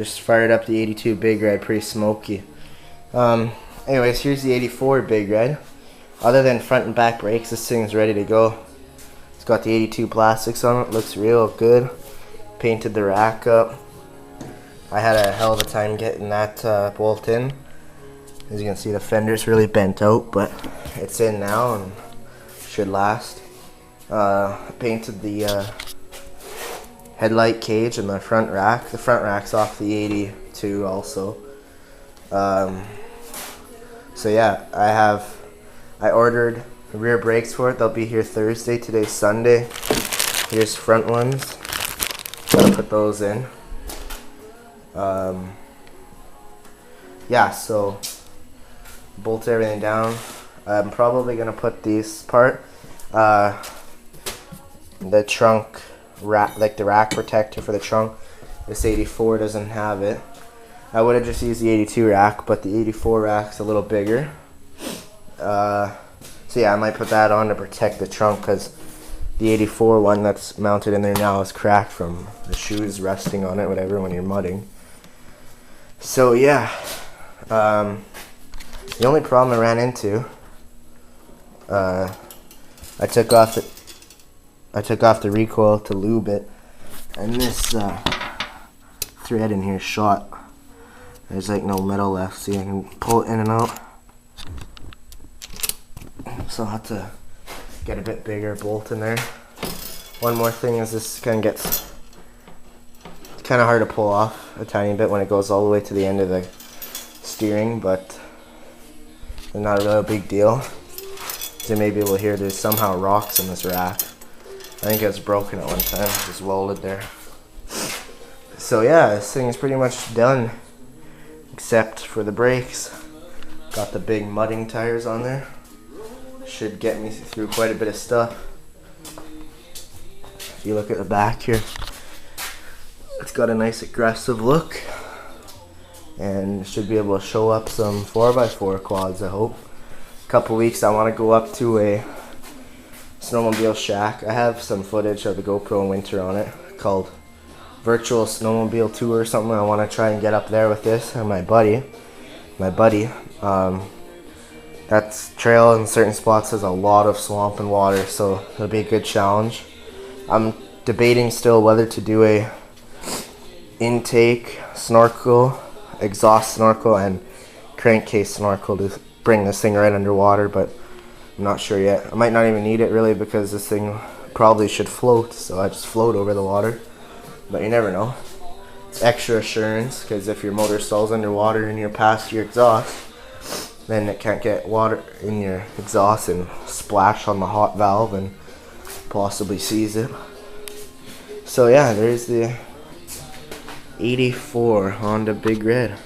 Just fired up the 82 Big Red, pretty smoky. Anyways, here's the 84 Big Red. Other than front and back brakes, this thing's ready to go. It's got the 82 plastics on it, looks real good. Painted the rack up. I had a hell of a time getting that bolt in. As you can see, the fender's really bent out, but it's in now and should last. Painted the headlight cage in the front rack. The front rack's off the 82 also. So yeah, I ordered rear brakes for it. They'll be here Thursday. Today's Sunday. Here's front ones. Gotta put those in. Yeah, so bolt everything down. I'm probably gonna put these part, the trunk rack, like the rack protector for the trunk. This 84 doesn't have it. I would have just used the 82 rack, but the 84 rack's a little bigger. So yeah, I might put that on to protect the trunk, because the 84 one that's mounted in there now is cracked from the shoes resting on it, whatever, when you're mudding. So yeah, the only problem I ran into, I took off the recoil to lube it, and this thread in here is shot. There's like no metal left, so you can pull it in and out. So I'll have to get a bit bigger bolt in there. One more thing is this kind of gets kind of hard to pull off a tiny bit when it goes all the way to the end of the steering, but not a real big deal. As you may be able to hear, there's somehow rocks in this rack. I think it was broken at one time, just welded there. So yeah, this thing is pretty much done, except for the brakes. Got the big mudding tires on there. Should get me through quite a bit of stuff. If you look at the back here, it's got a nice aggressive look, and should be able to show up some 4x4 quads, I hope. A couple weeks I want to go up to a snowmobile shack. I have some footage of the GoPro in winter on it called Virtual Snowmobile Tour or something. I want to try and get up there with this and my buddy. That trail in certain spots has a lot of swamp and water, so it'll be a good challenge. I'm debating still whether to do a intake snorkel, exhaust snorkel, and crankcase snorkel to bring this thing right underwater, but I'm not sure yet. I might not even need it really, because this thing probably should float, so I just float over the water, but you never know. It's extra assurance, because if your motor stalls underwater and you're past your exhaust, then it can't get water in your exhaust and splash on the hot valve and possibly seize it. So yeah, there's the 84 Honda Big Red.